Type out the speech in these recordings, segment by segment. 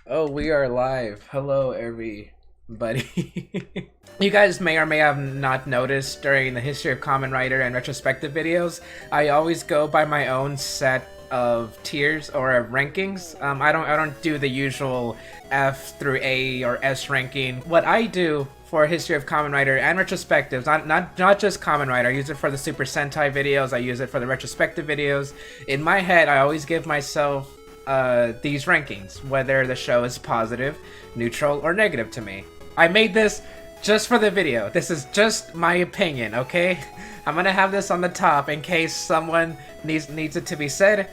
Oh, we are live. Hello, everybody. You guys may or may have not noticed during the history of Kamen Rider and retrospective videos, I always go by my own set of tiers or rankings. I don't do the usual F through A or S ranking. What I do for history of Kamen Rider and retrospectives, not just Kamen Rider. I use it for the Super Sentai videos. I use it for the retrospective videos. In my head, I always give myself these rankings, whether the show is positive, neutral, or negative to me. I made this just for the video. This is just my opinion, okay? I'm gonna have this on the top in case someone needs it to be said.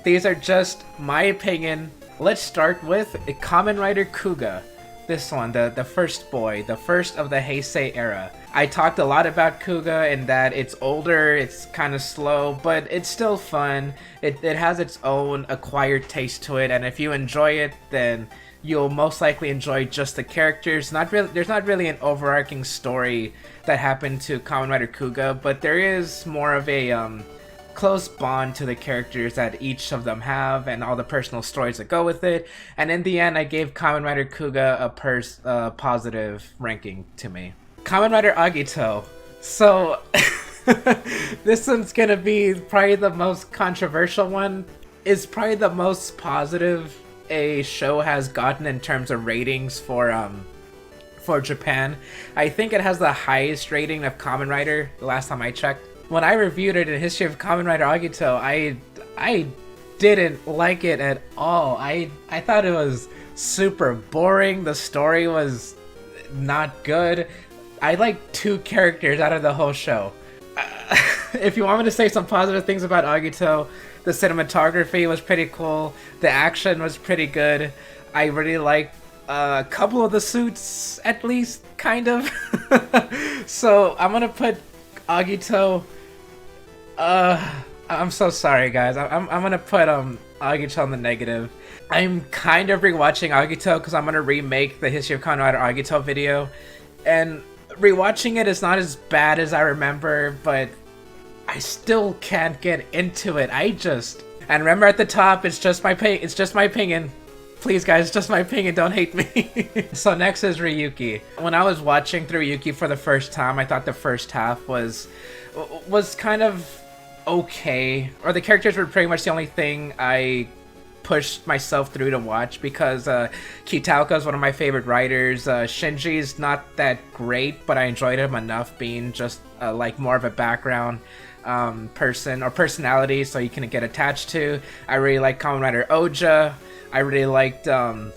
These are just my opinion. Let's start with Kamen Rider Kuga. This one, the first boy, the first of the Heisei era. I talked a lot about Kuga in that it's older, it's kind of slow, but it's still fun. It has its own acquired taste to it, and if you enjoy it, then you'll most likely enjoy just the characters. There's not really an overarching story that happened to Kamen Rider Kuga, but there is more of a close bond to the characters that each of them have and all the personal stories that go with it. And in the end, I gave Kamen Rider Kuga a positive ranking to me. Kamen Rider Agito. So this one's gonna be probably the most controversial one. Is probably the most positive a show has gotten in terms of ratings for Japan. I think it has the highest rating of Kamen Rider the last time I checked. When I reviewed it in History of Kamen Rider Agito, I didn't like it at all. I thought it was super boring. The story was not good. I like two characters out of the whole show. If you want me to say some positive things about Agito, the cinematography was pretty cool. The action was pretty good. I really liked a couple of the suits, at least, kind of. So I'm gonna put Agito. I'm so sorry, guys. I'm gonna put Agito on the negative. I'm kind of rewatching Agito because I'm gonna remake the History of Kamen Rider Agito video, and rewatching it is not as bad as I remember, but I still can't get into it. And remember at the top, it's just my opinion. Please, guys, just my opinion. Don't hate me. So next is Ryuki. When I was watching through Ryuki for the first time, I thought the first half was kind of okay, or the characters were pretty much the only thing I pushed myself through to watch because Kitauka is one of my favorite writers. Shinji's not that great, but I enjoyed him enough being just like more of a background person or personality so you can get attached to. I really like Kamen Rider Oja. I really liked Tezuka,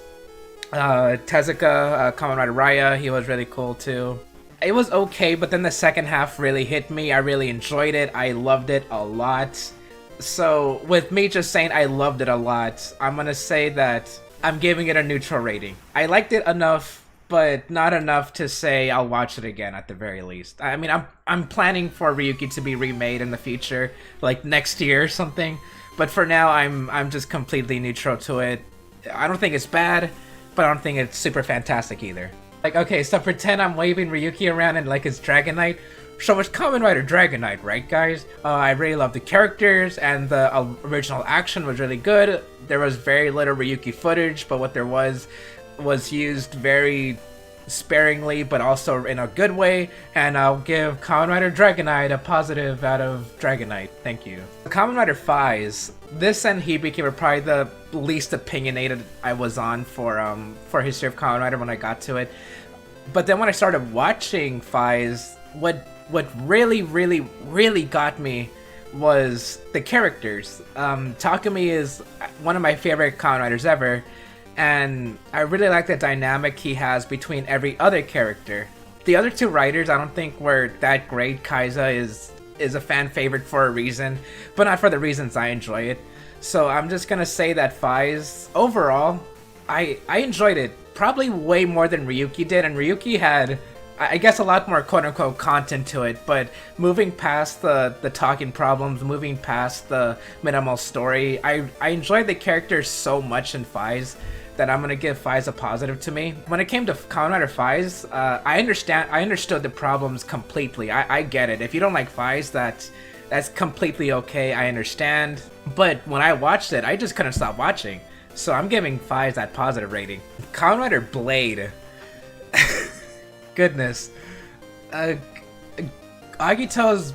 Kamen Rider Raya. He was really cool too. It was okay, but then the second half really hit me. I really enjoyed it. I loved it a lot. So with me just saying I loved it a lot, I'm gonna say that I'm giving it a neutral rating. I liked it enough, but not enough to say I'll watch it again at the very least. I mean, I'm planning for Ryuki to be remade in the future, like next year or something. But for now, I'm just completely neutral to it. I don't think it's bad, but I don't think it's super fantastic either. Like, okay, so pretend I'm waving Ryuki around and like it's Dragon Knight. So it's Kamen Rider Dragon Knight, right, guys? I really love the characters, and the original action was really good. There was very little Ryuki footage, but what there was used very sparingly, but also in a good way. And I'll give Kamen Rider Dragon Knight a positive out of Dragon Knight. Thank you. Kamen Rider Faiz. This and Hibiki were probably the least opinionated I was on for History of Kamen Rider when I got to it. But then when I started watching Faiz, what really got me was the characters. Takumi is one of my favorite Kamen Riders ever, and I really like the dynamic he has between every other character. The other two writers I don't think were that great. Kaiza is a fan favorite for a reason, but not for the reasons I enjoy it. So I'm just gonna say that Faiz, overall, I enjoyed it probably way more than Ryuki did, and Ryuki had, I guess, a lot more quote-unquote content to it, but moving past the talking problems, moving past the minimal story, I enjoyed the characters so much in Faiz that I'm gonna give Faiz a positive to me. When it came to Kamen Rider Faiz, I understood the problems completely. I get it. If you don't like Faiz, that's completely okay. I understand. But when I watched it, I just couldn't stop watching. So I'm giving Fives that positive rating. Kamen Rider Blade. Goodness. Agito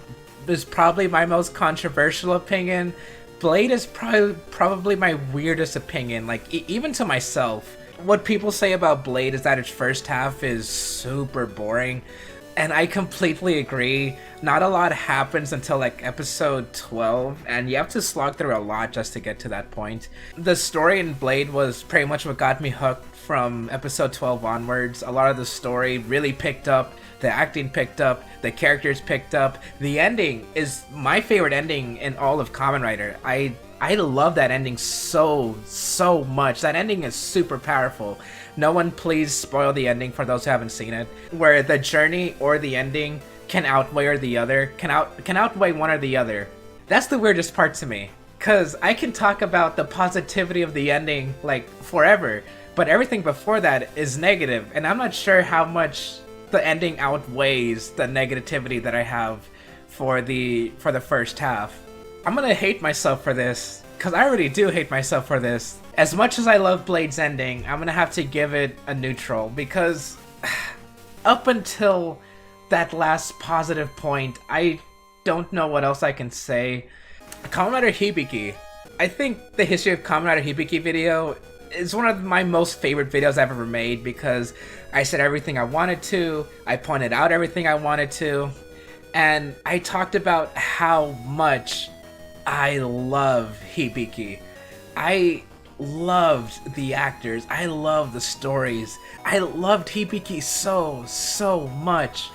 is probably my most controversial opinion. Blade is probably my weirdest opinion, like even to myself. What people say about Blade is that its first half is super boring, and I completely agree. Not a lot happens until like episode 12, and you have to slog through a lot just to get to that point. The story in Blade was pretty much what got me hooked from episode 12 onwards. A lot of the story really picked up, the acting picked up, the characters picked up. The ending is my favorite ending in all of Kamen Rider. I love that ending so much. That ending is super powerful. No one please spoil the ending for those who haven't seen it. Where the journey or the ending can outweigh or the other, can outweigh one or the other. That's the weirdest part to me. Cause I can talk about the positivity of the ending like forever, but everything before that is negative, and I'm not sure how much the ending outweighs the negativity that I have for the first half. I'm gonna hate myself for this, because I already do hate myself for this. As much as I love Blade's ending, I'm gonna have to give it a neutral, because up until that last positive point, I don't know what else I can say. Kamen Rider Hibiki. I think the history of Kamen Rider Hibiki video is one of my most favorite videos I've ever made, because I said everything I wanted to, I pointed out everything I wanted to, and I talked about how much I love Hibiki. I loved the actors, I loved the stories, I loved Hibiki so much,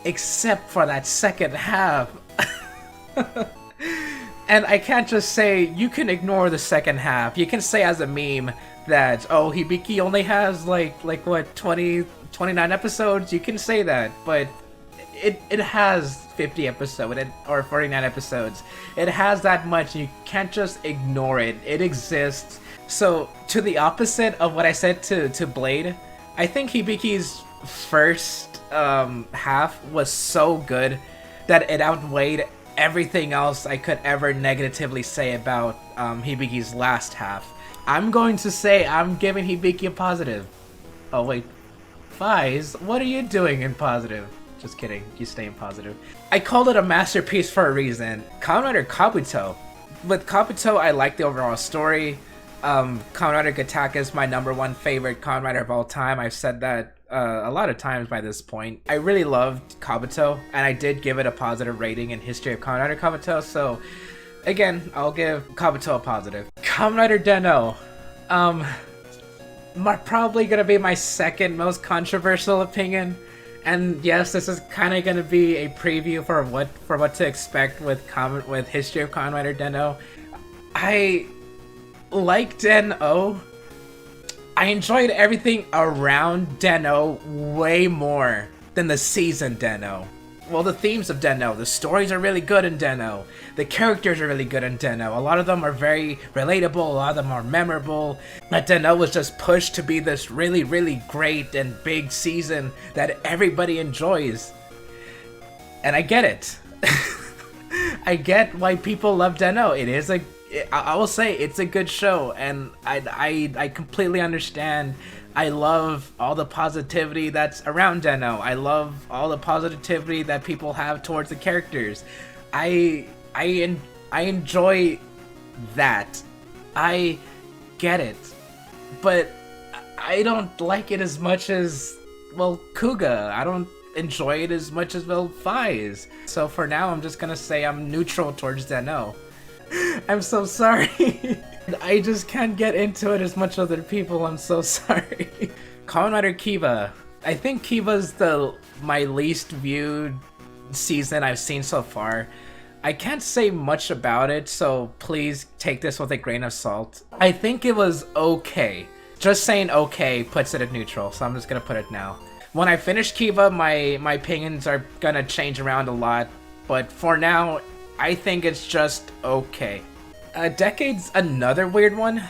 except for that second half. And I can't just say, you can ignore the second half. You can say as a meme that, oh, Hibiki only has like what, 29 episodes? You can say that, but it has 50 episodes or 49 episodes. It has that much, you can't just ignore it. It exists. So, to the opposite of what I said to Blade, I think Hibiki's first half was so good that it outweighed everything else I could ever negatively say about Hibiki's last half. I'm going to say I'm giving Hibiki a positive. Oh wait, Fies, what are you doing in positive? Just kidding, you stay in positive. I called it a masterpiece for a reason. Kamen Rider Kabuto. With Kabuto, I like the overall story. Kamen Rider Gataka is my #1 favorite Kamen Rider of all time. I've said that a lot of times by this point. I really loved Kabuto, and I did give it a positive rating in History of Kamen Rider Kabuto, so again, I'll give Kabuto a positive. Kamen Rider Den-O. Probably gonna be my second most controversial opinion, and yes, this is kind of gonna be a preview for what to expect with History of Kamen Rider Den-O. I like Den-O. I enjoyed everything around Den-O way more than the season Den-O. Well, the themes of Den-O, the stories are really good in Den-O. The characters are really good in Den-O. A lot of them are very relatable, a lot of them are memorable. But Den-O was just pushed to be this really great and big season that everybody enjoys. And I get it. I get why people love Den-O. I will say it's a good show, and I completely understand. I love all the positivity that's around Den-O. I love all the positivity that people have towards the characters. I enjoy that. I get it, but I don't like it as much as, well, Kuga. I don't enjoy it as much as, well, Fies. So for now, I'm just gonna say I'm neutral towards Den-O. I'm so sorry. I just can't get into it as much as other people. I'm so sorry. Kamen Rider Kiva. I think Kiva's my least viewed season I've seen so far. I can't say much about it, so please take this with a grain of salt. I think it was okay. Just saying okay puts it at neutral, so I'm just gonna put it now. When I finish Kiva, my opinions are gonna change around a lot, but for now, I think it's just okay. Decade's another weird one.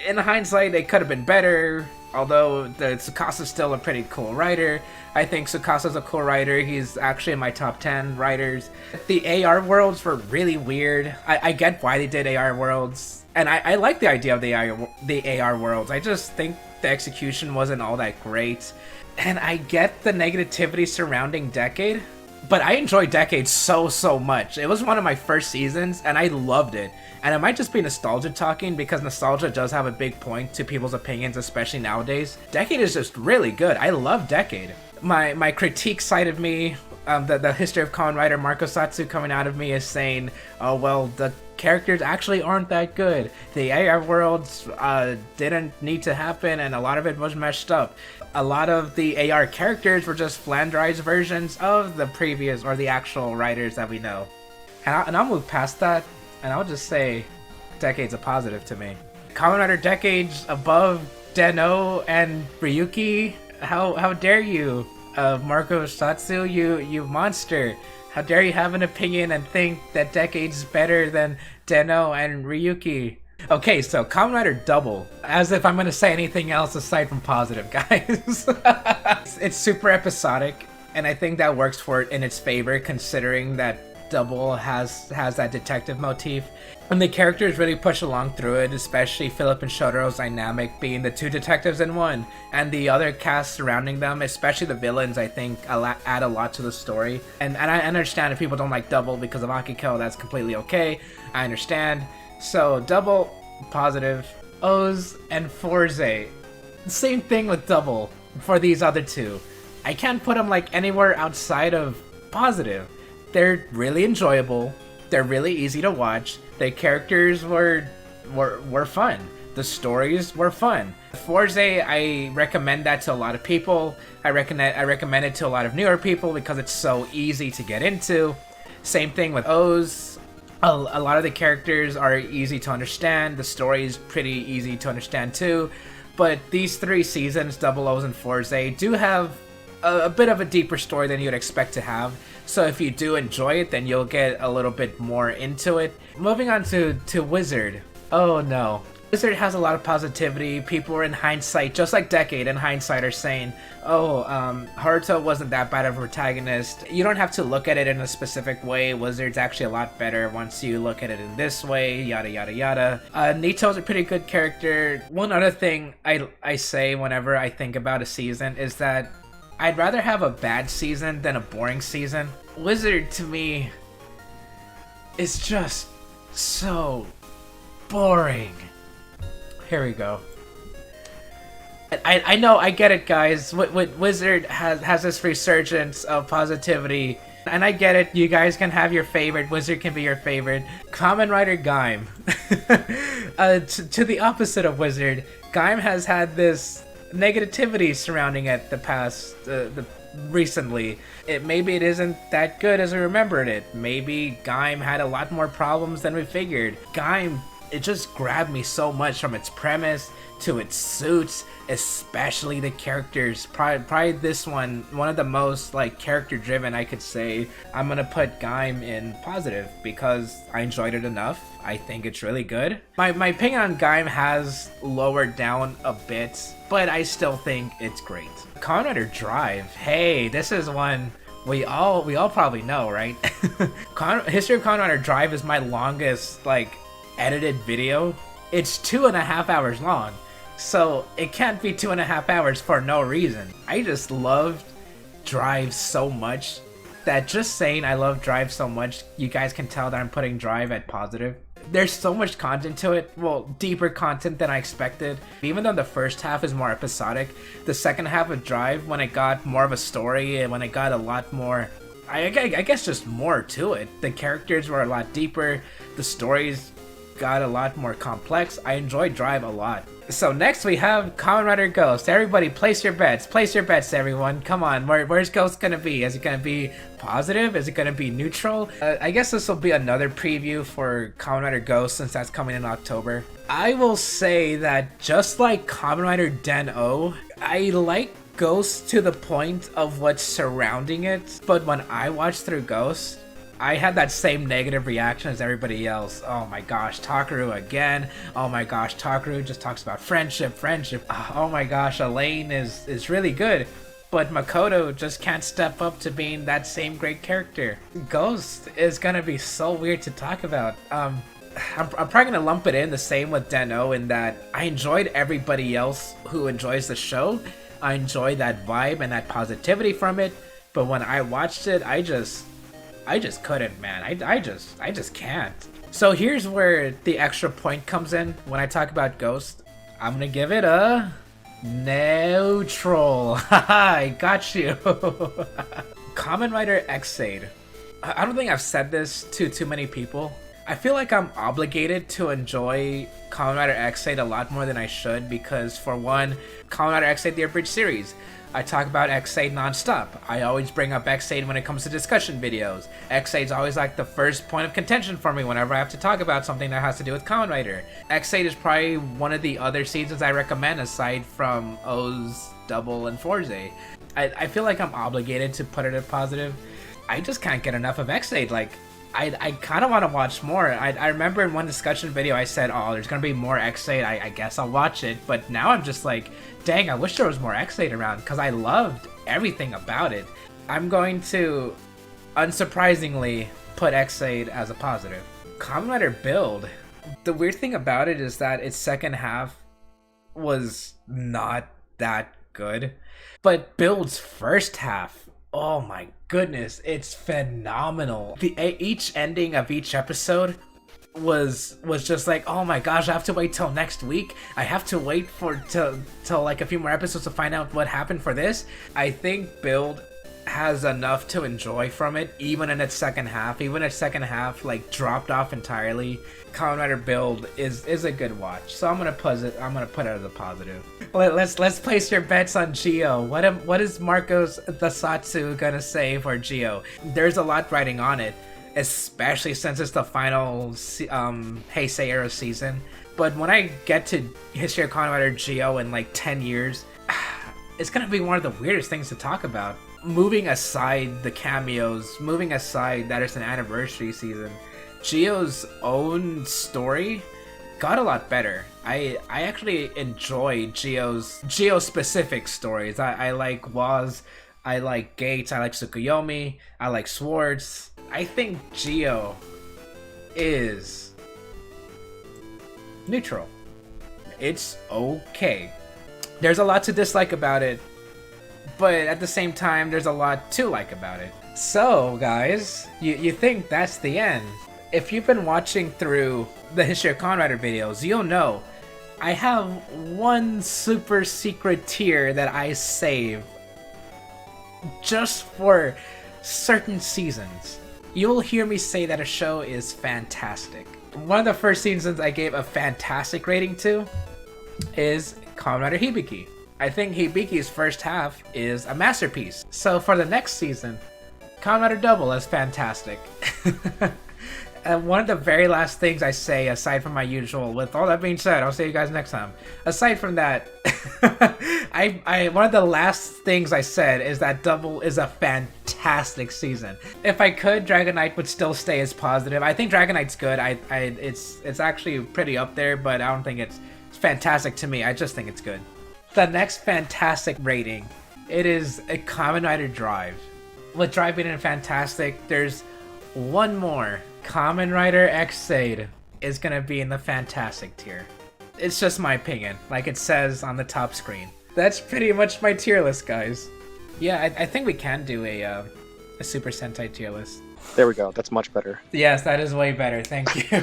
in hindsight, it could have been better. Although Tsukasa's still a pretty cool writer. I think Tsukasa's a cool writer. He's actually in my top 10 writers. The AR worlds were really weird. I get why they did AR worlds. And I like the idea of the AR worlds. I just think the execution wasn't all that great. And I get the negativity surrounding Decade. But I enjoyed Decade so much. It was one of my first seasons, and I loved it. And it might just be nostalgia talking, because nostalgia does have a big point to people's opinions, especially nowadays. Decade is just really good. I love Decade. My critique side of me, the history of Kamen Rider Marcosatsu coming out of me is saying, oh well, the characters actually aren't that good. The AR worlds didn't need to happen, and a lot of it was messed up. A lot of the AR characters were just flanderized versions of the previous or the actual writers that we know. And I'll move past that, and I'll just say Decade's a positive to me. Kamen Rider Decade's above Den-O and Ryuki? How dare you, Marcosatsu, you monster. How dare you have an opinion and think that Decade's better than Den-O and Ryuki? Okay, so Kamen Rider Double, as if I'm gonna say anything else aside from positive, guys. It's super episodic, and I think that works for it in its favor, considering that Double has that detective motif. And the characters really push along through it, especially Philip and Shotaro's dynamic being the two detectives in one, and the other cast surrounding them, especially the villains, I think add a lot to the story. And I understand if people don't like Double because of Akiko, that's completely okay. I understand. So, Double, positive. O's and Forze. Same thing with Double for these other two. I can't put them like anywhere outside of positive. They're really enjoyable. They're really easy to watch. The characters were fun. The stories were fun. Forze, I recommend that to a lot of people. I recommend it to a lot of newer people because it's so easy to get into. Same thing with O's. A lot of the characters are easy to understand. The story is pretty easy to understand too. But these 3 seasons, Double O's and Forze, do have a bit of a deeper story than you'd expect to have. So if you do enjoy it, then you'll get a little bit more into it. Moving on to Wizard. Oh no. Wizard has a lot of positivity. People are in hindsight, just like Decade in hindsight, are saying, oh, Haruto wasn't that bad of a protagonist. You don't have to look at it in a specific way. Wizard's actually a lot better once you look at it in this way, yada yada yada. Nito's a pretty good character. One other thing I say whenever I think about a season is that I'd rather have a bad season than a boring season. Wizard, to me, is just so boring. Here we go. I know, I get it, guys. Wizard has this resurgence of positivity, and I get it. You guys can have your favorite. Wizard can be your favorite. Kamen Rider Gaim. To the opposite of Wizard, Gaim has had this negativity surrounding it recently. Maybe it isn't that good as we remembered it. Maybe Gaim had a lot more problems than we figured. Gaim, it just grabbed me so much, from its premise to its suits, especially the characters. Probably this one of the most like character driven, I could say. I'm gonna put Gaim in positive because I enjoyed it enough. I think it's really good. My opinion on Gaim has lowered down a bit, but I still think it's great. Kamen Rider Drive. Hey, this is one we all probably know, right? History of Kamen Rider Drive is my longest like edited video. It's 2.5 hours long, so it can't be 2.5 hours for no reason. I just loved Drive so much that just saying I love Drive so much, you guys can tell that I'm putting Drive at positive. There's so much content to it, well, deeper content than I expected. Even though the first half is more episodic, the second half of Drive, when it got more of a story and when it got a lot more, I guess just more to it. The characters were a lot deeper, the stories got a lot more complex. I enjoyed Drive a lot. So next we have Kamen Rider Ghost. Everybody place your bets. Place your bets, everyone. Come on, where's Ghost gonna be? Is it gonna be positive? Is it gonna be neutral? I guess this will be another preview for Kamen Rider Ghost since that's coming in October. I will say that just like Kamen Rider Den-O, I like Ghost to the point of what's surrounding it, but when I watch through Ghost, I had that same negative reaction as everybody else. Oh my gosh, Takaru again. Oh my gosh, Takaru just talks about friendship. Oh my gosh, Elaine is really good. But Makoto just can't step up to being that same great character. Ghost is gonna be so weird to talk about. I'm probably gonna lump it in the same with Den-O in that I enjoyed everybody else who enjoys the show. I enjoy that vibe and that positivity from it. But when I watched it, I just couldn't, man. I just can't. So here's where the extra point comes in when I talk about Ghost. I'm gonna give it a neutral. Haha, I got you. Kamen Rider X-Aid. I don't think I've said this to too many people. I feel like I'm obligated to enjoy Kamen Rider X-Aid a lot more than I should because, for one, Kamen Rider X-Aid the Abridged series. I talk about X-Aid non-stop. I always bring up X-Aid when it comes to discussion videos. X-Aid's always like the first point of contention for me whenever I have to talk about something that has to do with Kamen Rider. X-Aid is probably one of the other seasons I recommend aside from O's, Double, and Forze. I feel like I'm obligated to put it at positive. I just can't get enough of X-Aid. Like, I kind of want to watch more. I remember in one discussion video I said, oh, there's going to be more X-Aid, I guess I'll watch it. But now I'm just like, dang, I wish there was more X-Aid around because I loved everything about it. I'm going to, unsurprisingly, put X-Aid as a positive. Kamen Rider Build. The weird thing about it is that its second half was not that good. But Build's first half, oh my goodness, it's phenomenal. Each ending of each episode was just like, oh my gosh, I have to wait till next week. I have to wait till like a few more episodes to find out what happened for this. I think Build has enough to enjoy from it, even in its second half. Even its second half like dropped off entirely. Kamen Rider Build is a good watch, so I'm gonna put it as a positive. Let's place your bets on Geo. What is Marcosatsu gonna say for Geo? There's a lot riding on it, especially since it's the final Heisei era season. But when I get to History of Kamen Rider Geo in like 10 years, it's gonna be one of the weirdest things to talk about. Moving aside the cameos, moving aside that it's an anniversary season, Geo's own story got a lot better. I actually enjoy Geo specific stories. I like Waz, I like Gates, I like Tsukuyomi, I like Swords. I think Geo is neutral. It's okay. There's a lot to dislike about it, but at the same time, there's a lot to like about it. So, guys, you think that's the end. If you've been watching through the History of Kamen Rider videos, you'll know I have one super secret tier that I save just for certain seasons. You'll hear me say that a show is fantastic. One of the first seasons I gave a fantastic rating to is Kamen Rider Hibiki. I think Hibiki's first half is a masterpiece. So for the next season, Kamen Rider Double is fantastic. And one of the very last things I say, aside from my usual, with all that being said, I'll see you guys next time. Aside from that, one of the last things I said is that Double is a fantastic season. If I could, Dragon Knight would still stay as positive. I think Dragon Knight's good. It's actually pretty up there, but I don't think it's fantastic to me. I just think it's good. The next fantastic rating, it is a Kamen Rider Drive. With Drive being fantastic, there's one more. Kamen Rider X-Aid is gonna be in the fantastic tier. It's just my opinion, like it says on the top screen. That's pretty much my tier list, guys. Yeah, I think we can do a Super Sentai tier list. There we go. That's much better. Yes, that is way better. Thank you.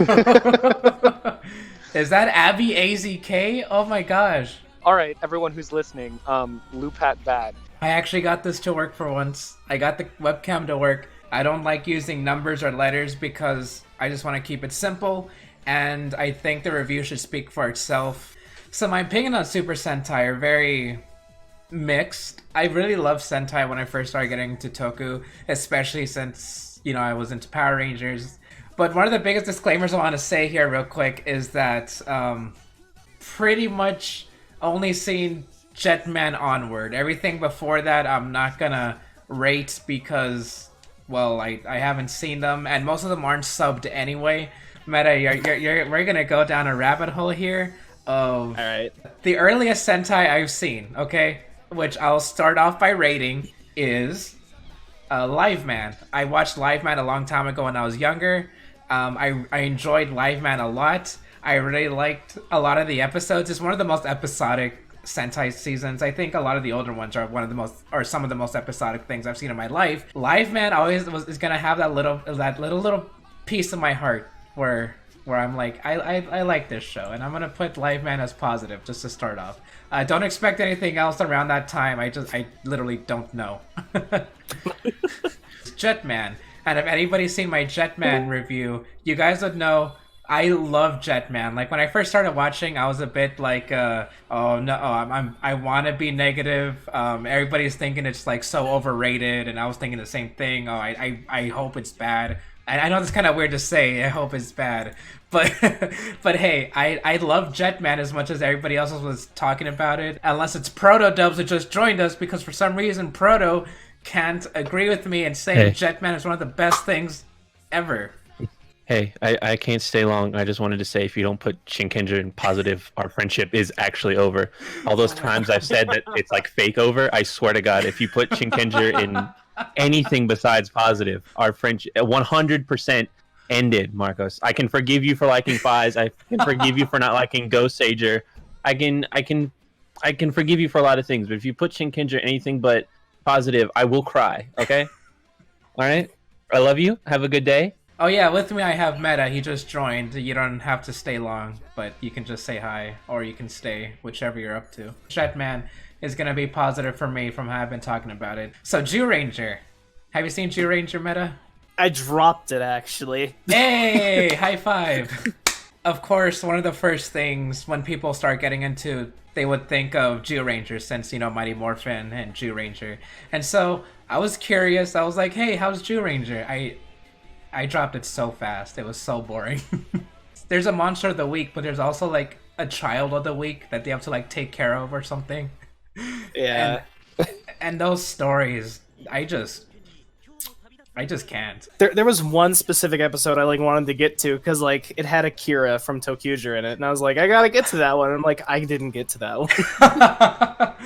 Is that Abby AZK? Oh my gosh. All right, everyone who's listening, Lupat bad. I actually got this to work for once. I got the webcam to work. I don't like using numbers or letters because I just want to keep it simple, and I think the review should speak for itself. So my opinion on Super Sentai are very mixed. I really loved Sentai when I first started getting into Toku, especially since, you know, I was into Power Rangers. But one of the biggest disclaimers I want to say here real quick is that pretty much only seen Jetman onward. Everything before that I'm not gonna rate because well, I haven't seen them, and most of them aren't subbed anyway. Meta, we're gonna go down a rabbit hole here of All right. the earliest Sentai I've seen, okay? Which I'll start off by rating is Live Man. I watched Live Man a long time ago when I was younger. I enjoyed Live Man a lot. I really liked a lot of the episodes. It's one of the most episodic Sentai seasons. I think a lot of the older ones are one of the most, or some of the most episodic things I've seen in my life. Live Man always is gonna have that little piece of my heart where I'm like, I like this show, and I'm gonna put Live Man as positive just to start off. Don't expect anything else around that time. I literally don't know. Jetman, and if anybody's seen my Jetman review, you guys would know I love Jetman. Like when I first started watching, I was a bit like, oh no, I want to be negative. Everybody's thinking it's like so overrated, and I was thinking the same thing. Oh, I hope it's bad. And I know it's kind of weird to say. I hope it's bad, but but hey, I love Jetman as much as everybody else was talking about it. Unless it's Proto Dubs who just joined us, because for some reason Proto can't agree with me and saying Jetman is one of the best things ever. Hey, I can't stay long. I just wanted to say, if you don't put Shinkenger in positive, our friendship is actually over. All those times I've said that it's like fake over, I swear to God, if you put Shinkenger in anything besides positive, our friendship 100% ended, Marcos. I can forgive you for liking Fies. I can forgive you for not liking Ghost Sager. I can forgive you for a lot of things, but if you put Shinkenger anything but positive, I will cry, okay? All right? I love you. Have a good day. Oh yeah, with me I have Meta. He just joined. You don't have to stay long, but you can just say hi, or you can stay, whichever you're up to. Jetman is gonna be positive for me from how I've been talking about it. So Jew Ranger. Have you seen Jew Ranger, Meta? I dropped it, actually. Hey, high five. Of course, one of the first things when people start getting into, they would think of Jew Ranger, since, you know, Mighty Morphin and Jew Ranger. And so I was curious. I was like, hey, how's Jew Ranger? I dropped it so fast. It was so boring. There's a monster of the week, but there's also like a child of the week that they have to like take care of or something. Yeah. And those stories, I just can't. There was one specific episode I like wanted to get to because like it had Akira from Tokyuger in it, and I was like, I gotta get to that one. And I'm like, I didn't get to that one.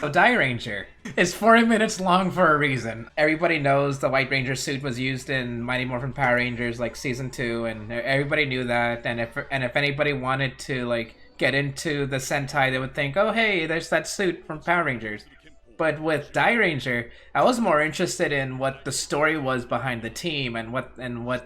So Die Ranger is 40 minutes long for a reason. Everybody knows the White Ranger suit was used in Mighty Morphin Power Rangers like season 2, and everybody knew that. And if anybody wanted to like get into the Sentai, they would think, oh hey, there's that suit from Power Rangers. But with Die Ranger, I was more interested in what the story was behind the team and what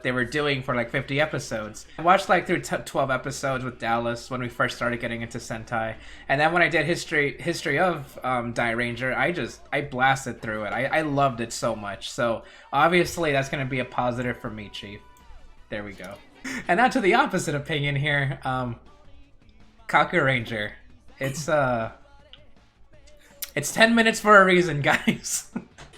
they were doing for like 50 episodes. I watched like through 12 episodes with Dallas when we first started getting into Sentai, and then when I did history of Die Ranger, I blasted through it. I loved it so much. So obviously that's gonna be a positive for me, Chief. There we go. And now to the opposite opinion here, Kaku Ranger. It's 10 minutes for a reason, guys.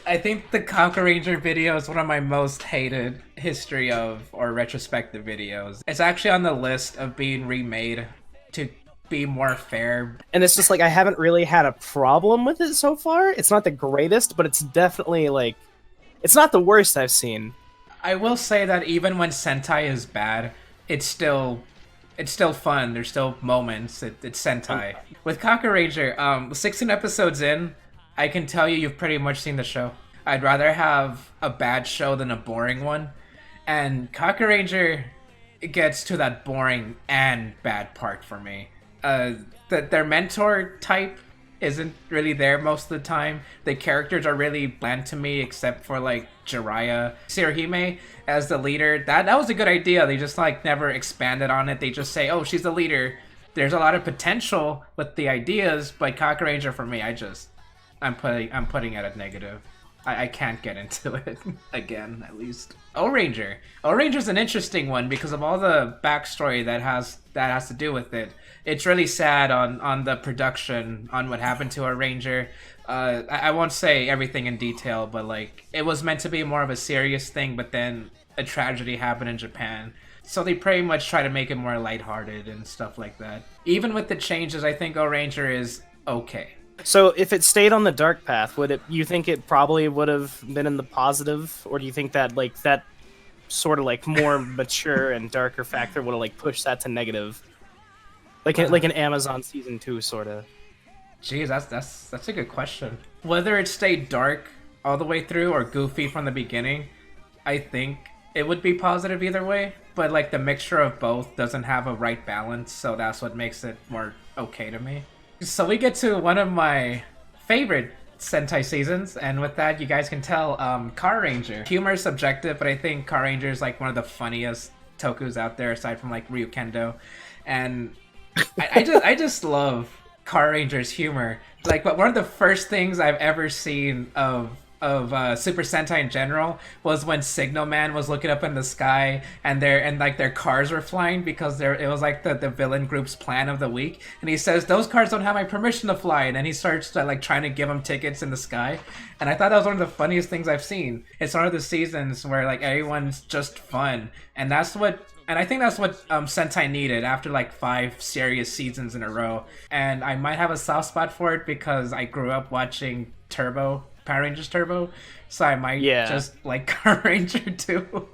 I think the Kaku Ranger video is one of my most hated history of or retrospective videos. It's actually on the list of being remade to be more fair. And it's just like I haven't really had a problem with it so far. It's not the greatest, but it's definitely like it's not the worst I've seen. I will say that even when Sentai is bad, it's still fun. There's still moments. It's Sentai. With Kaku Ranger, 16 episodes in, I can tell you've pretty much seen the show. I'd rather have a bad show than a boring one. And Kaku Ranger gets to that boring and bad part for me. Their mentor type isn't really there most of the time. The characters are really bland to me, except for like Jiraiya. Tsuruhime as the leader, that was a good idea. They just like never expanded on it. They just say, oh, she's the leader. There's a lot of potential with the ideas, but Kaku Ranger for me, I'm putting it at negative. I can't get into it again, at least. O-Ranger. O-Ranger's an interesting one because of all the backstory that has to do with it. It's really sad on the production, on what happened to O-Ranger. I won't say everything in detail, but like it was meant to be more of a serious thing, but then a tragedy happened in Japan. So they pretty much try to make it more lighthearted and stuff like that. Even with the changes, I think O-Ranger is okay. So if it stayed on the dark path, you think it probably would have been in the positive, or do you think that like that sort of like more mature and darker factor would have like pushed that to negative, like like an Amazon season 2 sort of? Geez, that's a good question. Whether it stayed dark all the way through or goofy from the beginning, I think it would be positive either way. But like the mixture of both doesn't have a right balance, so that's what makes it more okay to me. So we get to one of my favorite Sentai seasons, and with that, you guys can tell, Car Ranger. Humor is subjective, but I think Car Ranger is like one of the funniest tokus out there, aside from like Ryukendo, and I just love Car Ranger's humor. Like, but one of the first things I've ever seen of Super Sentai in general was when Signal Man was looking up in the sky and their cars were flying because it was like the villain group's plan of the week, and he says those cars don't have my permission to fly, and then he starts like trying to give them tickets in the sky, and I thought that was one of the funniest things I've seen. It's one of the seasons where like everyone's just fun, and I think that's what Sentai needed after like 5 serious seasons in a row. And I might have a soft spot for it because I grew up watching Power Rangers Turbo, so I might just like Car Ranger too.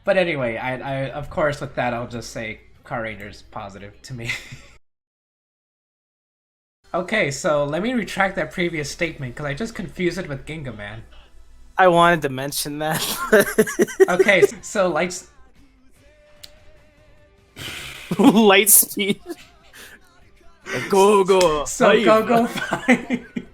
But anyway, I of course with that I'll just say Car Ranger's positive to me. Okay, so let me retract that previous statement because I just confused it with Ginga Man. I wanted to mention that. Okay, so lights. Light speed. Go. So Go 5.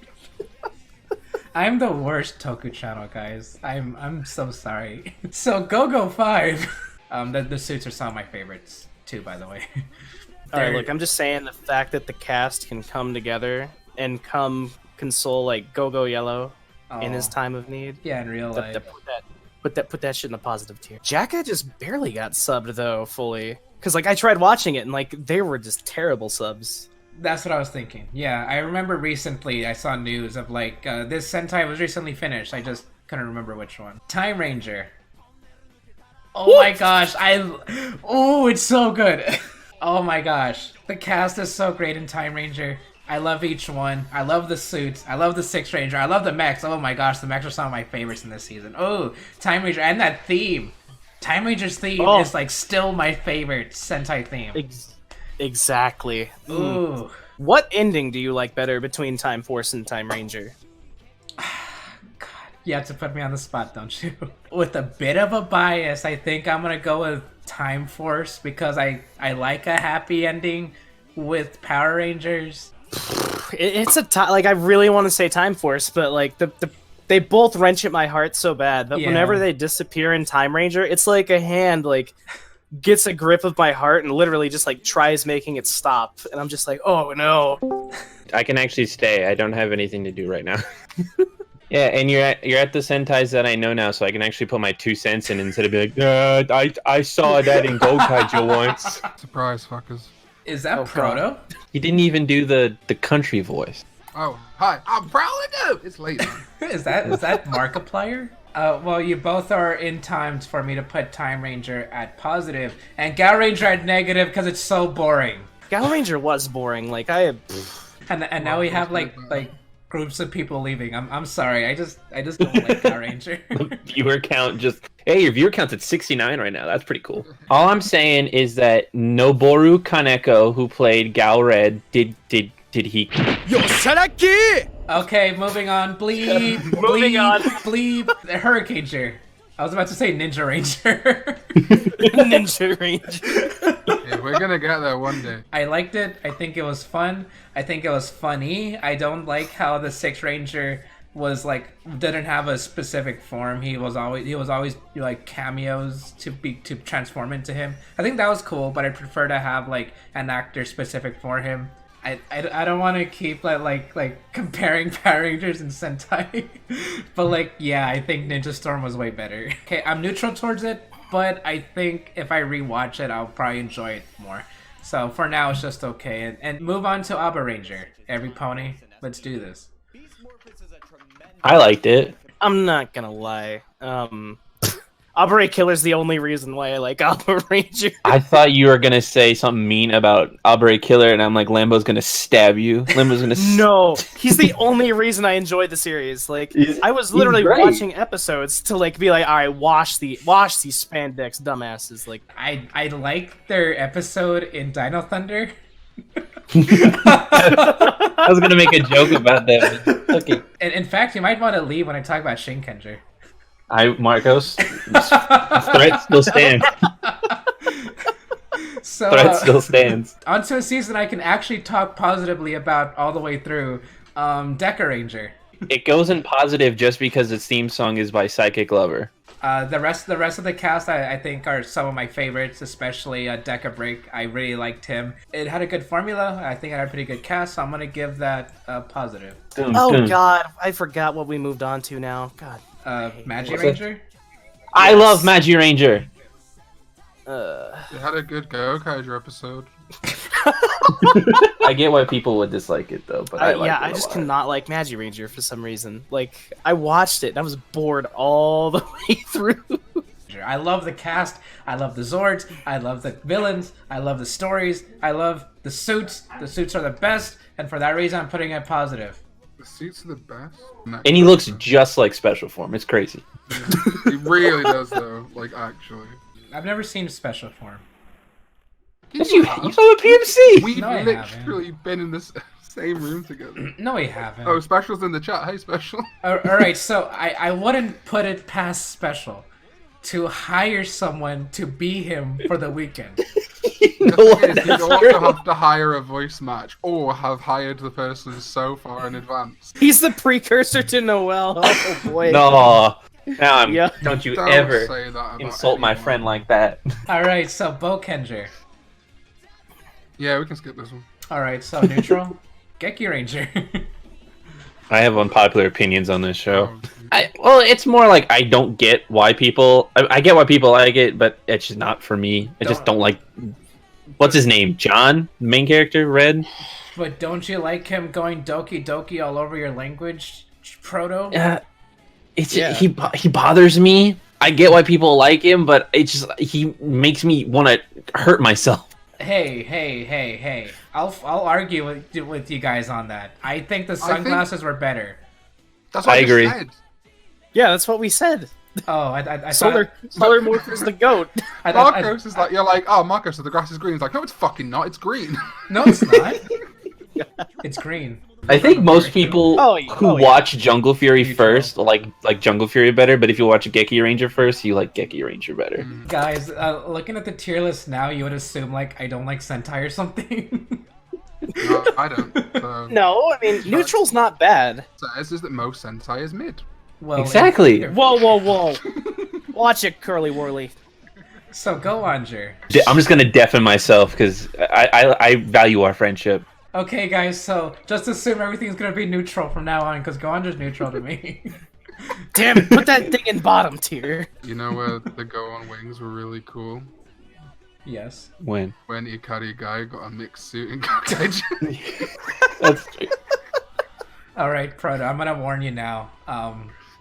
I'm the worst Toku channel, guys. I'm so sorry. So Go 5. The suits are some of my favorites too, by the way. Alright, look, I'm just saying the fact that the cast can come together and console like Go Yellow in his time of need. Yeah, in real life. Put that shit in the positive tier. Jacka just barely got subbed though, fully. Cause like I tried watching it and like they were just terrible subs. That's what I was thinking. Yeah, I remember recently I saw news of like this Sentai was recently finished. I just couldn't remember which one. Time Ranger. Oh my gosh, oh, it's so good. Oh my gosh, the cast is so great in Time Ranger. I love each one. I love the suits. I love the Six Ranger. I love the mechs. Oh my gosh, the mechs are some of my favorites in this season. Oh, Time Ranger and that theme. Time Ranger's theme is like still my favorite Sentai theme. Exactly. Ooh. What ending do you like better between Time Force and Time Ranger? God, you have to put me on the spot, don't you? With a bit of a bias, I think I'm gonna go with Time Force because I like a happy ending with Power Rangers. It's like I really want to say Time Force, but like they both wrench at my heart so bad that whenever they disappear in Time Ranger, it's like a hand like gets a grip of my heart and literally just like tries making it stop, and I'm just like, oh no. I can actually stay. I don't have anything to do right now. Yeah, and you're at the Sentais that I know now, so I can actually put my 2 cents in instead of be like, I saw that in Gokaijo once. Surprise, fuckers. Is that Proto? He didn't even do the country voice. Oh, hi. I probably do. It's late. Is that Markiplier? Well, you both are in times for me to put Time Ranger at positive and Gal Ranger at negative because it's so boring. Gal Ranger was boring. Like and now we have like groups of people leaving. I'm sorry. I just don't like Gal Ranger. Viewer count your viewer count's at 69 right now. That's pretty cool. All I'm saying is that Noboru Kaneko, who played Gal Red, did he? Okay, moving on. Bleep. Moving on. Bleep. The Hurricane Ranger. I was about to say Ninja Ranger. Ninja Ranger. Yeah, we're gonna get there one day. I liked it. I think it was fun. I think it was funny. I don't like how the Sixth Ranger was like didn't have a specific form. He was always like cameos to transform into him. I think that was cool, but I prefer to have like an actor specific for him. I don't want to keep like comparing Power Rangers and Sentai, but like yeah, I think Ninja Storm was way better. Okay, I'm neutral towards it, but I think if I rewatch it, I'll probably enjoy it more. So for now, it's just okay. And move on to Abba Ranger. Every pony, let's do this. I liked it. I'm not gonna lie. Abare Killer's the only reason why I like Alpha Ranger. I thought you were gonna say something mean about Abare Killer, and I'm like, Lambo's gonna stab you. Lambo's gonna. No, he's the only reason I enjoyed the series. Like, I was literally great. watching episodes to like be like, all right, wash these spandex dumbasses. Like, I liked their episode in Dino Thunder. I was gonna make a joke about that. Okay. And in fact, you might want to leave when I talk about Shinkenger. Marcos. Threat still stands. So, Threat still stands. onto a season I can actually talk positively about all the way through. Deca Ranger. It goes in positive just because its theme song is by Psychic Lover. The rest of the cast I think are some of my favorites, especially Deca Break. I really liked him. It had a good formula. I think it had a pretty good cast, so I'm gonna give that a positive. oh god, I forgot what we moved on to now. God. Magi What's it? Ranger. I love Magi Ranger. It had a good Gokaiger episode. I get why people would dislike it though, but I like it I a just lot. cannot like Magi Ranger for some reason. Like, I watched it and I was bored all the way through. I love the cast. I love the Zords. I love the villains. I love the stories. I love the suits. The suits are the best, and for that reason, I'm putting it positive. The suits are the best. And he looks just like Special Form. It's crazy. He really does though. Like actually. I've never seen Special Form. Yes, you saw a PMC. We've No, I literally been in this same room together. No, we haven't. Oh, Special's in the chat. Hey, Special. All right, so I wouldn't put it past Special to hire someone to be him for the weekend. The thing is, you'd also have to hire a voice match or have hired the person so far in advance. He's the precursor to Noel. Oh boy. No. Now Yeah. don't you Don't ever say that about insult my anyone. friend like that. All right, so Bokenger. Yeah, we can skip this one. All right, so neutral. Geki Ranger. I have unpopular opinions on this show. Oh, Well, it's more like I don't get why people. I get why people like it, but it's just not for me. I just don't like. What's his name? John, main character, Red. But don't you like him going Doki Doki all over your language, Proto? He bothers me. I get why people like him, but it's just he makes me want to hurt myself. Hey! I'll argue with you guys on that. I think the sunglasses were better. That's what I just agree. said. Yeah, that's what we said. Oh, I Solar Morph is the goat. Marcos is like, you're like, oh, Marcos, so the grass is green. He's like, no, it's fucking not. It's green. No, it's not. It's green. I think most people who yeah. watch Jungle Fury first like Jungle Fury better, but if you watch Geki Ranger first, you like Geki Ranger better. Guys, looking at the tier list now, you would assume like I don't like Sentai or something. No, I don't. So, No, I mean, neutral's not bad. says is that most Sentai is mid. Well, Exactly. Whoa. Watch it, Curly Whirly. So go on, Jer. I'm just gonna deafen myself because I value our friendship. Okay, guys, so just assume everything's gonna be neutral from now on, because Goander's neutral to me. Damn it, put that thing in bottom tier. You know where the Go on Wings were really cool? Yes. When? When Ikari Guy got a mixed suit in Gokaiger. That's Alright, Proto, I'm gonna warn you now.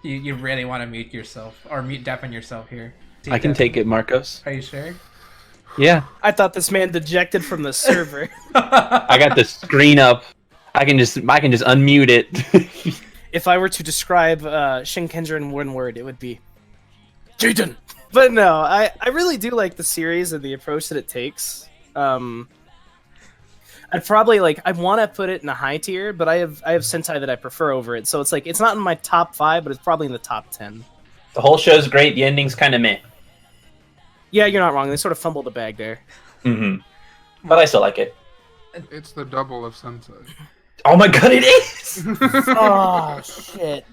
You really want to mute yourself, or deafen yourself here. I can take it, Marcos. Are you sure? Yeah, I thought this man dejected from the server. I got the screen up. I can just unmute it. If I were to describe Shinkenger in one word, it would be Jaden. But no, I really do like the series and the approach that it takes. I'd probably I want to put it in a high tier, but I have Sentai that I prefer over it. So it's like it's not in my top 5, but it's probably in the top 10. The whole show's great. The ending's kind of meh. Yeah, you're not wrong. They sort of fumbled the bag there. Mm-hmm. But I still like it. It's the double of Sentai. Oh my god, it is! Oh shit!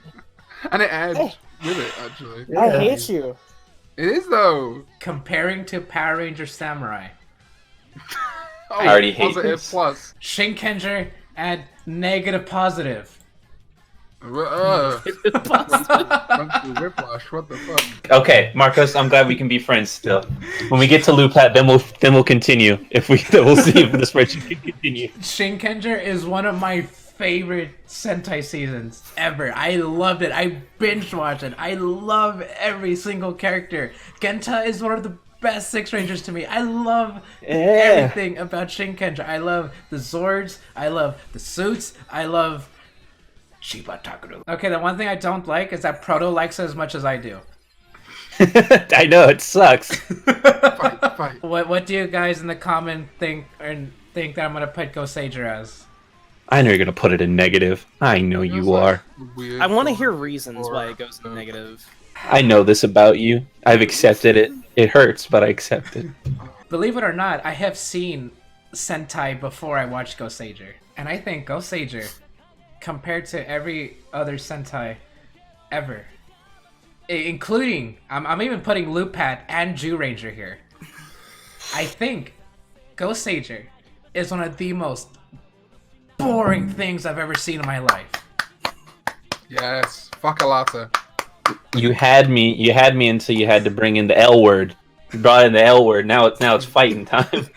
And it edged with it, actually. I hate you. It is, though. Comparing to Power Ranger Samurai, Oh, I already hate positive this. plus. Shinkenger add negative positive. Went through whiplash. What the fuck? Okay, Marcos, I'm glad we can be friends still. When we get to Lupat, then we'll continue. We'll see if the spreadsheet can continue. Shinkenger is one of my favorite Sentai seasons ever. I loved it. I binge watched it. I love every single character. Genta is one of the best Six Rangers to me. I love everything about Shinkenger. I love the Zords. I love the suits. I love Shiba Takuru. Okay, the one thing I don't like is that Proto likes it as much as I do. I know, it sucks. Fight. What do you guys in the comment think that I'm gonna put Gosager as? I know you're gonna put it in negative. I know you are. Weird I want to hear for- reasons for- why it goes negative. I know this about you. I've accepted it. It hurts, but I accept it. Believe it or not, I have seen Sentai before I watched Gosager, and I think Gosager, compared to every other Sentai ever, including I'm even putting Lupat and Jew Ranger here. I think Gosager is one of the most boring things I've ever seen in my life. Yes, fuck a latte. You had me until you had to bring in the L word. You brought in the L word. Now it's fighting time.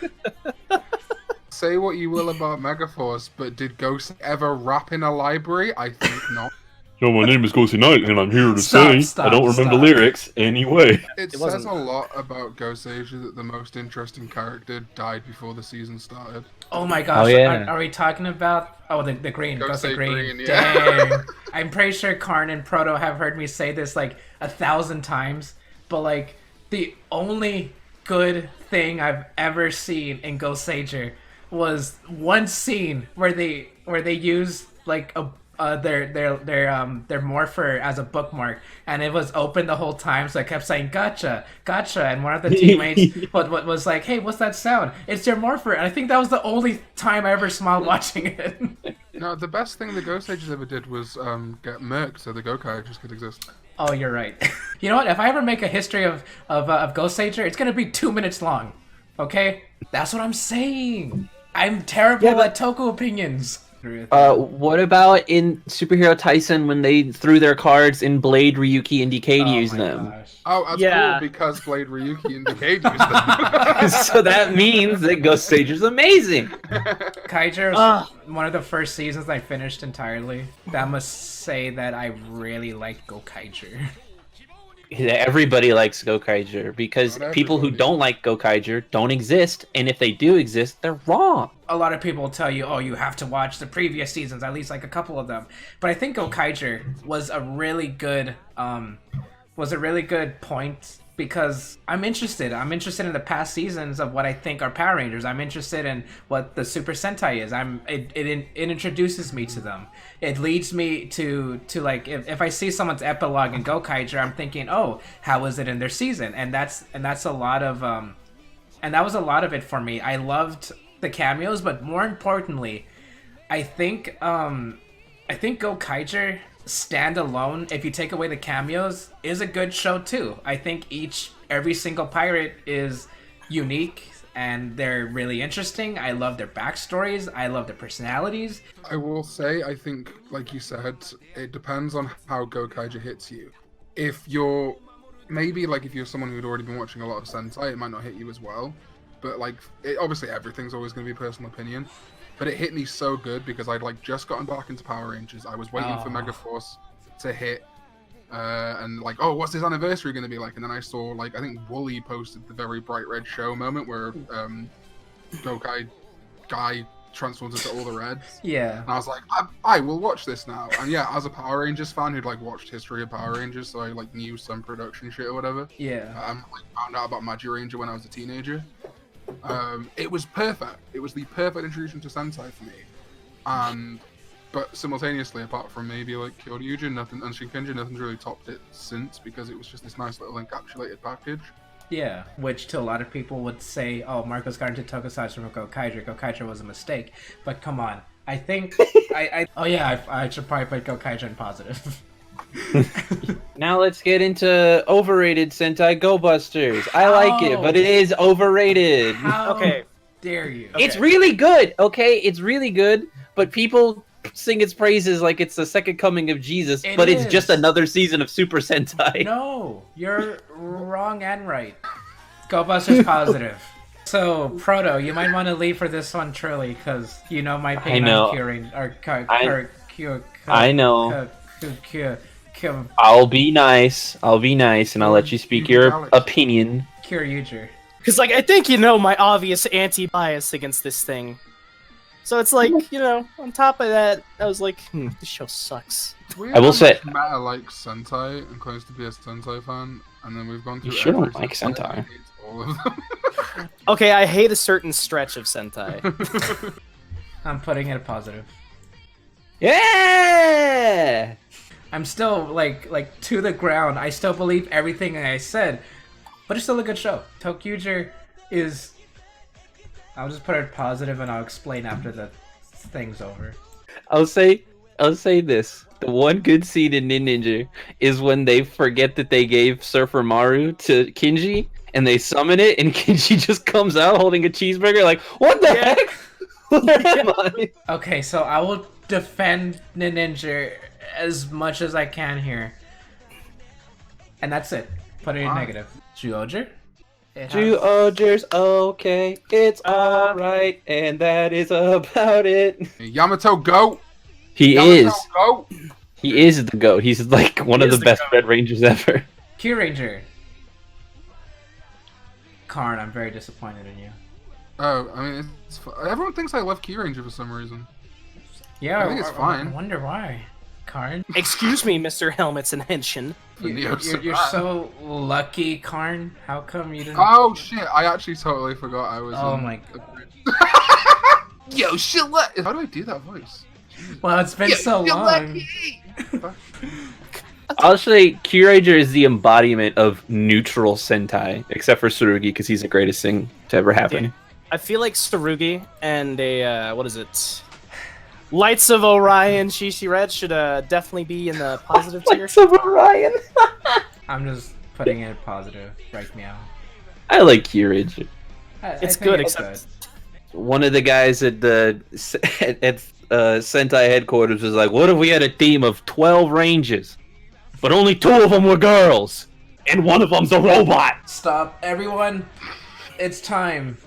Say what you will about Megaforce, but did Ghost ever rap in a library? I think not. So my name is Ghosty Knight, and I'm here to Stop, I don't remember stop. lyrics anyway. It says wasn't- a lot about Ghost Asia that the most interesting character died before the season started. Oh my gosh, Oh, yeah. are we talking about... Oh, the green, Go Ghost say of Green. green, yeah. Dang. I'm pretty sure Karn and Proto have heard me say this like 1,000 times, but like, the only good thing I've ever seen in Gosager was one scene where they used like their morpher as a bookmark, and it was open the whole time, so I kept saying gotcha, gotcha, and one of the teammates what was like, hey, what's that sound? It's your morpher. And I think that was the only time I ever smiled watching it. No, the best thing the Ghost Ages ever did was get murked so the Gokai just could exist. Oh, you're right. You know what? If I ever make a history of Gosager, it's gonna be 2 minutes long. Okay, that's what I'm saying. I'm terrible at Toku opinions. What about in Superhero Tyson when they threw their cards in Blade, Ryuki, and Decade Oh used my them? gosh. Oh, that's Yeah. cool because Blade Ryuki and Decade used them. So that means that Ghost Ager's amazing. Kaiger was one of the first seasons I finished entirely. That must say that I really like Gokaiger. Everybody likes Gokaiger because Not people who everybody. don't like Gokaiger don't exist, and if they do exist, they're wrong. A lot of people tell you, oh, you have to watch the previous seasons, at least like a couple of them. But I think Gokaiger was a really good point because I'm interested. I'm interested in the past seasons of what I think are Power Rangers. I'm interested in what the Super Sentai is. It introduces me to them. It leads me to like if I see someone's epilogue in Gokaiger, I'm thinking, oh, how is it in their season? And that's a lot of and that was a lot of it for me. I loved the cameos, but more importantly, I think Gokaiger standalone, if you take away the cameos, is a good show too. I think every single pirate is unique and they're really interesting. I love their backstories. I love their personalities. I will say, I think, like you said, it depends on how Gokaiger hits you. If you're someone who'd already been watching a lot of Sentai, it might not hit you as well. But obviously everything's always going to be personal opinion. But it hit me so good because I'd just gotten back into Power Rangers. I was waiting for Megaforce to hit, and what's his anniversary going to be like? And then I saw I think Wooly posted the very bright red show moment where Gokai guy transforms into all the reds. Yeah. And I was like, I will watch this now. And yeah, as a Power Rangers fan who'd watched history of Power Rangers, so I knew some production shit or whatever. Yeah. Found out about Magi Ranger when I was a teenager. It was perfect. It was the perfect introduction to Sentai for me. But simultaneously, apart from maybe Kyoryuja, nothing, and Shinkenger, nothing's really topped it since because it was just this nice little encapsulated package. Yeah, which to a lot of people would say, oh, Marcos got into Tokusatsu from Gokaiger. Gokaiger was a mistake. But come on. I think... I should probably put Gokaiger in positive. Now let's get into overrated Sentai Go Busters. I like it, but it is overrated. How Okay. dare you? It's really good, okay? It's really good, but people sing its praises like it's the second coming of Jesus, but it's just is. another season of Super Sentai. No, you're wrong and right. Go Busters positive. So, Proto, you might want to leave for this one, truly, because you know my opinion know. on curing or I know. cure I'll be nice, and I'll let you speak your opinion. user. Because, like, I think you know my obvious anti-bias against this thing. So it's like, you know, on top of that, I was like, this show sucks. I will say, Meta likes Sentai and claims to be a Sentai fan, and then we've gone through. You sure every don't like Sentai Sentai. and hates all of them. Okay, I hate a certain stretch of Sentai. I'm putting it a positive. yeah. I'm still like to the ground. I still believe everything I said, but it's still a good show. Tokyuger is. I'll just put it positive, and I'll explain after the thing's over. I'll say this. The one good scene in Ninja is when they forget that they gave Surfer Maru to Kinji, and they summon it, and Kinji just comes out holding a cheeseburger like, what the heck? Where am I? Okay, so I will defend Ninja as much as I can here. And that's it. Put it in negative. Zyuohger? Zyuohger's okay, it's alright, and that is about it. Yamato, go! He Yamato, is. go! He is the GOAT. He's like one of the best Red Rangers ever. Q Ranger. Karn, I'm very disappointed in you. Oh, I mean, everyone thinks I love Key Ranger for some reason. Yeah, I think it's fine. I wonder why. Karn? Excuse me, Mr. Helmets and Henshin. You're so lucky, Karn. How come you didn't... Oh shit, I actually totally forgot I was Oh in my god. Yo, shit, how do I do that voice? Well, it's been so long. Honestly, Kyurager is the embodiment of neutral Sentai, except for Tsurugi, because he's the greatest thing to ever happen. Yeah. I feel like Tsurugi and a, what is it? Lights of Orion, Shishi Red should definitely be in the positive tier. Lights of Orion! I'm just putting it positive right now. I like Kyurager. It's good, except... One of the guys at the Sentai headquarters was like, what if we had a team of 12 Rangers, but only 2 of them were girls, and one of them's a robot? Stop, everyone. It's time.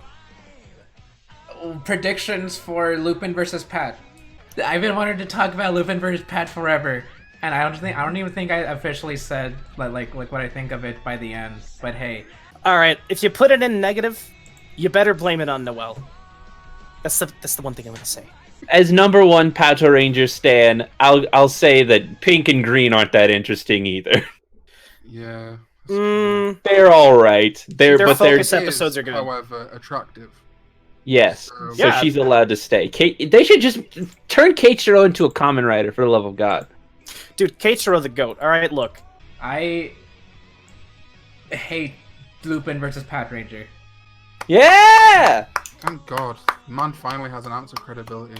Predictions for Lupin versus Pat. I've been wanting to talk about Lupin versus Pat forever, and I don't even think I officially said like what I think of it by the end. But hey. Alright, if you put it in negative, you better blame it on Noelle. That's the one thing I'm gonna say. As #1 Pato Ranger stan, I'll say that pink and green aren't that interesting either. Yeah. They're all right. Their focus episodes are good. However, attractive. Yes, so she's allowed to stay. They should just turn Keiichiro into a Kamen Rider, for the love of God. Dude, Keiichiro the GOAT. Alright, look. I hate Lupin versus Pat Ranger. Yeah! Thank God. Man finally has an ounce of credibility.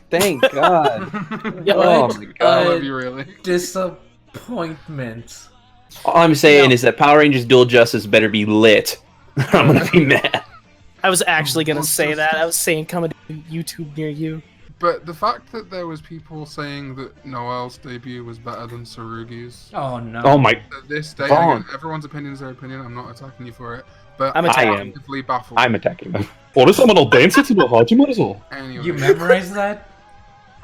Thank God. Oh my God. I love you, really. Disappointment. All I'm saying is that Power Rangers Dual Justice better be lit. I'm gonna be mad. I was actually gonna say that. I was saying coming to YouTube near you. But the fact that there was people saying that Noelle's debut was better than Tsurugi's. Oh no. Oh my. At this day, again, everyone's opinion is their opinion. I'm not attacking you for it. But I'm actively baffled. I'm attacking them. Anyway. You memorized that?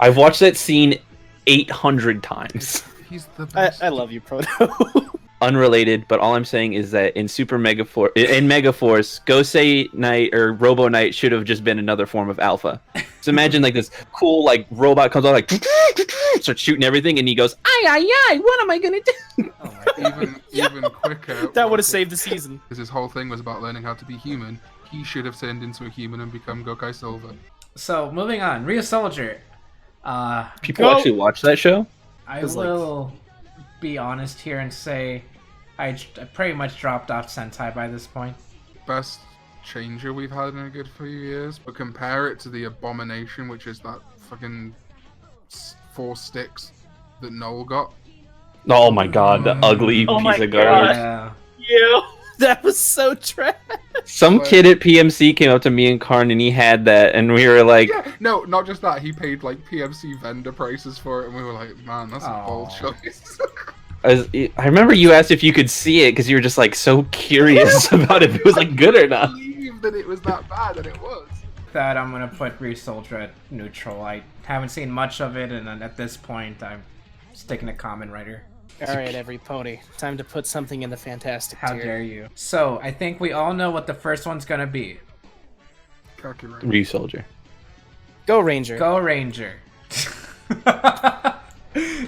I've watched that scene 800 times. He's the best. I love you, Proto. Unrelated, but all I'm saying is that in Megaforce, Gosei Knight or Robo Knight should have just been another form of Alpha. So imagine like this cool like robot comes out like starts shooting everything, and he goes, "Ay, what am I gonna do?" Even quicker. That would have saved the season. Because his whole thing was about learning how to be human. He should have turned into a human and become Gokai Silver. So moving on, Ryu Soldier. People actually watch that show? I will be honest here and say I pretty much dropped off Sentai by this point. Best changer we've had in a good few years, but compare it to the abomination, which is that fucking 4 sticks that Noel got. Oh my God, the ugly piece of garbage. Yeah. That was so trash. Some kid at PMC came up to me and Karn, and he had that, and we were like, no, not just that. He paid like PMC vendor prices for it, and we were like, man, that's a bold choice. I remember you asked if you could see it because you were just like so curious about if it was like good or not. I believe that it was that bad, and it was. That I'm gonna put Resoldier at neutral. I haven't seen much of it, and at this point, I'm sticking to Kamen Rider. All right, every pony, time to put something in the fantastic How tier. dare you? So I think we all know what the first one's gonna be. Ryu Soldier. Go Ranger. Go Ranger.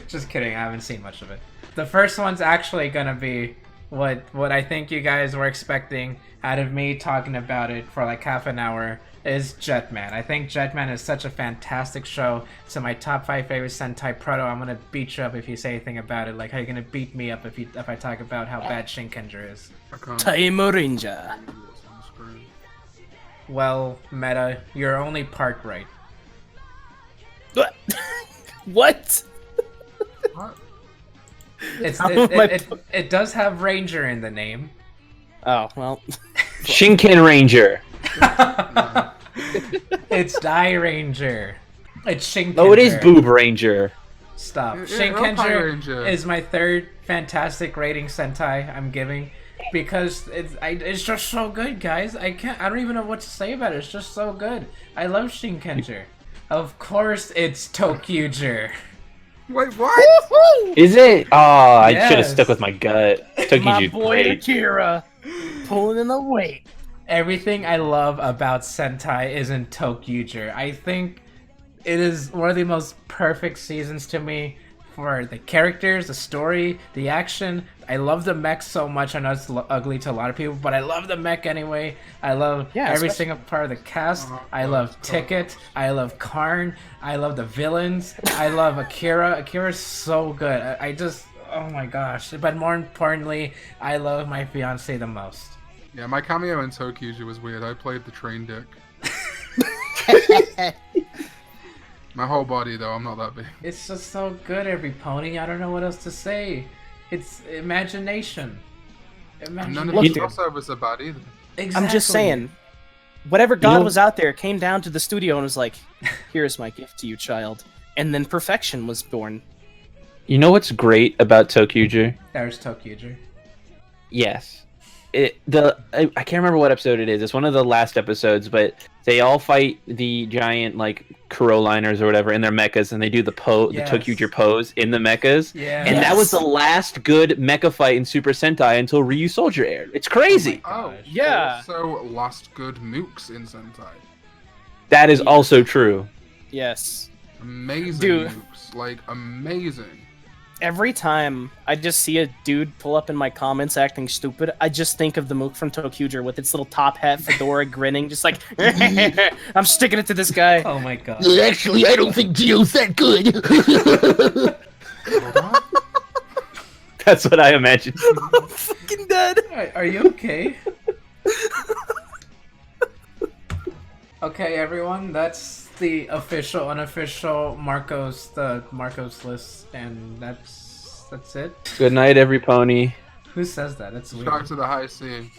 Just kidding. I haven't seen much of it. The first one's actually gonna be what I think you guys were expecting out of me talking about it for like half an hour is Jetman. I think Jetman is such a fantastic show. It's in my top 5 favorite Sentai Proto. I'm gonna beat you up if you say anything about it. Like how you gonna beat me up if I talk about how bad Shinkenger is. I can't. Time Ranger. see what's on the screen. Well, Meta, you're only part right. What? What? What? It does have Ranger in the name. Oh well. Shinken Ranger. No. It's Die Ranger. It's Shinkenger. Oh, it is Boob Ranger. Stop. Yeah, Shinkenger Ranger. is my third fantastic rating Sentai I'm giving because it's just so good, guys. I don't even know what to say about it. It's just so good. I love Shinkenger. Of course, it's Tokyuger. Wait, what? Is it? Oh, I should have Yes. stuck with my gut. My Tokiju's boy great. Akira pulling in the weight. Everything I love about Sentai is in Tokyuger. I think it is one of the most perfect seasons to me for the characters, the story, the action. I love the mech so much. I know it's ugly to a lot of people, but I love the mech anyway. I love every especially- single part of the cast. I love Ticket. I love Karn. I love the villains. I love Akira. Akira's so good. I just, oh my gosh. But more importantly, I love my fiance the most. Yeah, my cameo in Tokyuja was weird. I played the train dick. My whole body, though, I'm not that big. It's just so good, every pony. I don't know what else to say. It's imagination. None of Look, these dude. crossovers are bad either. Exactly. I'm just saying, whatever God know- was out there came down to the studio and was like, "Here's my gift to you, child," and then perfection was born. You know what's great about Tokyuger? There's Tokyuger. Yes. I can't remember what episode it is. It's one of the last episodes, but they all fight the giant like Kuro liners or whatever in their mechas, and they do the Yes. the Tokyuger pose in the mechas. Yeah. And that was the last good mecha fight in Super Sentai until Ryu Soldier aired. It's crazy. Oh, Gosh. Yeah. Also, last good mooks in Sentai. That is also true. Yes. Amazing Dude. mooks. Like, amazing. Every time I just see a dude pull up in my comments acting stupid, I just think of the Mook from Tokyuger with its little top hat, fedora, grinning, just like, I'm sticking it to this guy. Oh my god. Actually, I don't think Gio's that good. Hold on. That's what I imagined. I'm fucking dead. Are you okay? Okay, everyone. That's the official, unofficial the Marcos list, and that's it. Good night, every pony. Who says that? That's weird. Back to the high sea.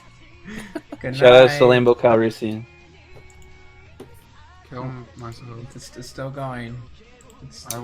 Good Shout out night. to Lambo Calrissian. Kill myself. It's still going. It's I